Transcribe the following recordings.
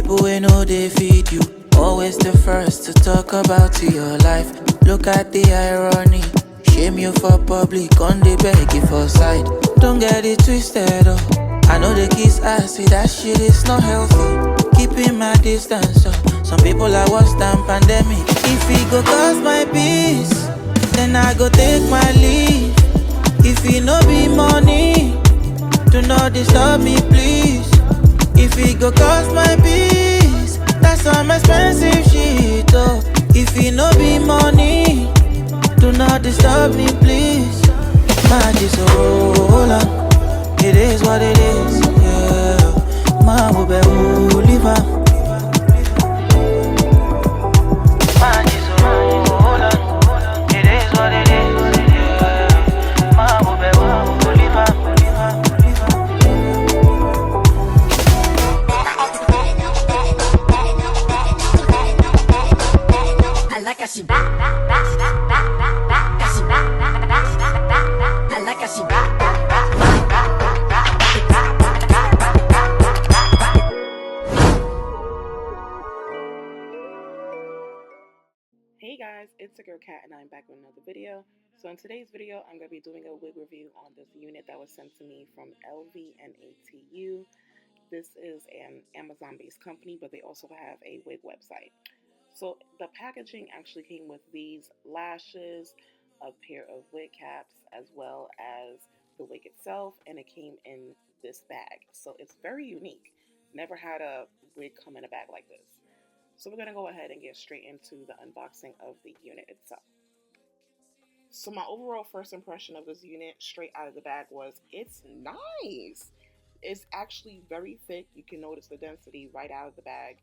People who know they feed you, always the first to talk about your life. Look at the irony. Shame you for public, on the beg you for side. Don't get it twisted, oh. I know the kiss ass, see that shit is not healthy. Keeping my distance, oh. Some people are worse than pandemic. If it go cause my peace, then I go take my leave. If it no be money, do not disturb me please. If it go cost my peace, that's some expensive shit, oh. If it no be money, do not disturb me, please. My is so long. It is what it is, yeah. My will be live. My is so long. It is what it is, yeah. My will be live. I like how she back. Hey guys, it's your girl Kat and I'm back with another video. So in today's video, I'm going to be doing a wig review on this unit that was sent to me from Lvnatu. This is an Amazon-based company, but they also have a wig website. So the packaging actually came with these lashes, a pair of wig caps, as well as the wig itself, and it came in this bag. So it's very unique. Never had a wig come in a bag like this. So we're going to go ahead and get straight into the unboxing of the unit itself. So my overall first impression of this unit straight out of the bag was it's nice. It's actually very thick. You can notice the density right out of the bag.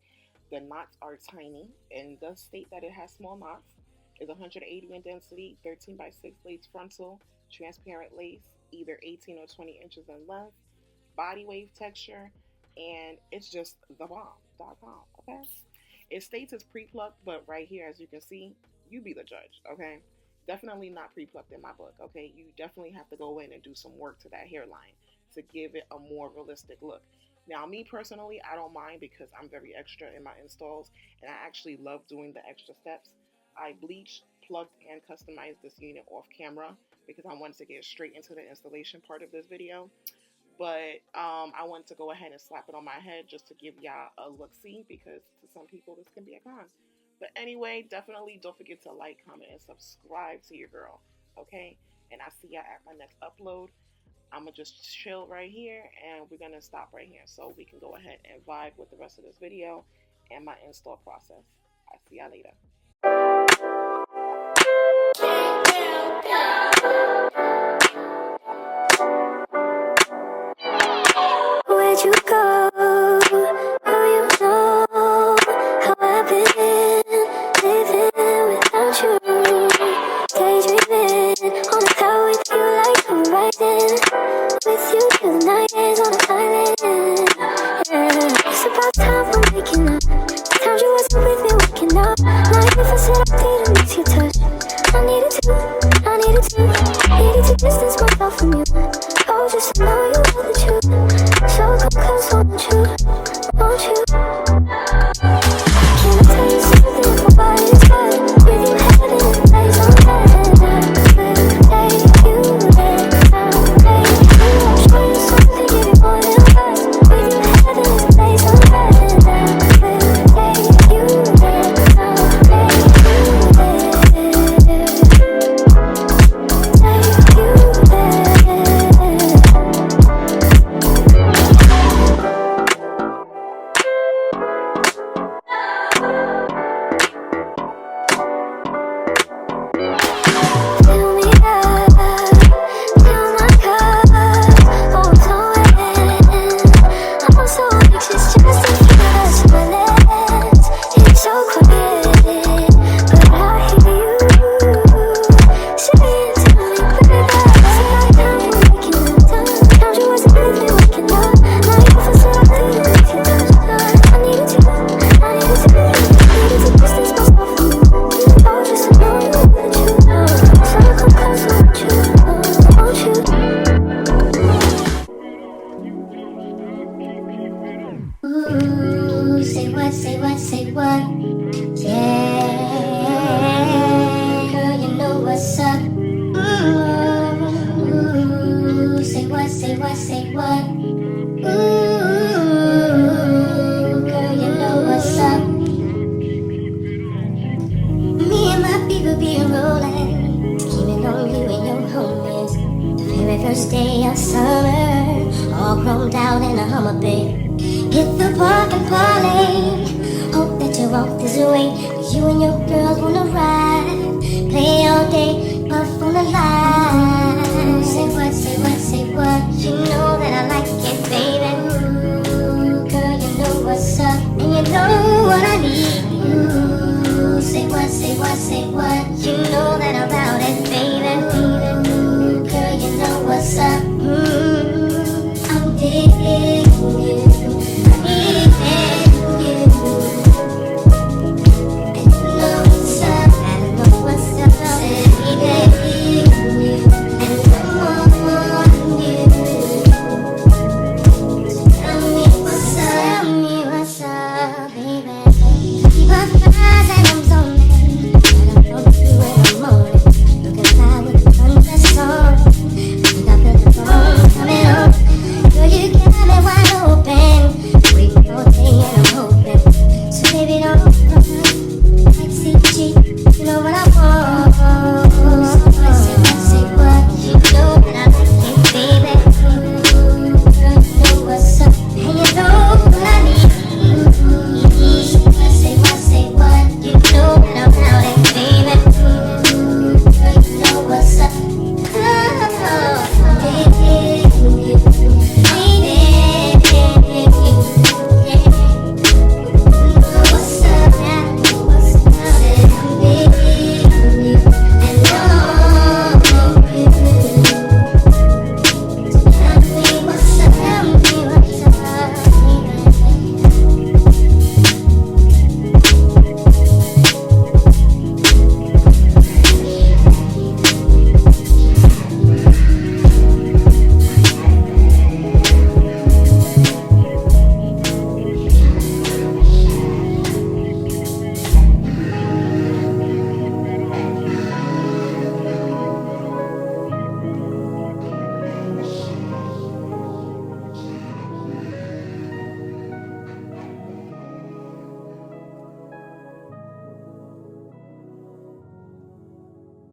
The knots are tiny and does state that it has small knots. It's 180 in density, 13 by 6 lace frontal, transparent lace, either 18 or 20 inches in length, body wave texture, and it's just the bomb.com, okay? It states it's pre-plucked, but right here, as you can see, you be the judge, okay? Definitely not pre-plucked in my book, okay? You definitely have to go in and do some work to that hairline to give it a more realistic look. Now, me personally, I don't mind because I'm very extra in my installs, and I actually love doing the extra steps. I bleached, plugged, and customized this unit off camera because I wanted to get straight into the installation part of this video. But I wanted to go ahead and slap it on my head just to give y'all a look-see, because to some people this can be a con. But anyway, definitely don't forget to like, comment, and subscribe to your girl, okay? And I'll see y'all at my next upload. I'm going to just chill right here, and we're going to stop right here so we can go ahead and vibe with the rest of this video and my install process. I'll see y'all later. Where'd you go? Oh, you know how I've been living without you. Daydreaming on a cloud with you like I'm riding with you till the night is on an island. Yeah. It's about time we're making up. The times you wasn't with me waking up. Not if I said I didn't miss your touch. I needed to distance myself from you. Oh, just to know you were the truth. So come close, won't you? Won't you? Can I tell you something? My body's good. With you headed in a place on land, I will take you there. I'll make you. I'll show you something, give you more than words. With you headed in a place on land, I will take you there. I'll make you there. Take you there. what, say what, say what? Yeah, girl, you know what's up. Ooh, say what, say what, say what? Ooh, girl, you know what's up. Me and my people be rolling, scheming on you and your homies. The very first day of summer, all chromed out in a Hummer bed. Hit the park and parlay. Hope that you're off this way, 'cause you and your girls wanna ride. Play all day, puff on the line. Say what, say what, say what? You know that I like it, baby. Ooh, girl, you know what's up, and you know what I need. Ooh, say what, say what, say what? You know that I'm about it, baby. Ooh, girl, you know what's up.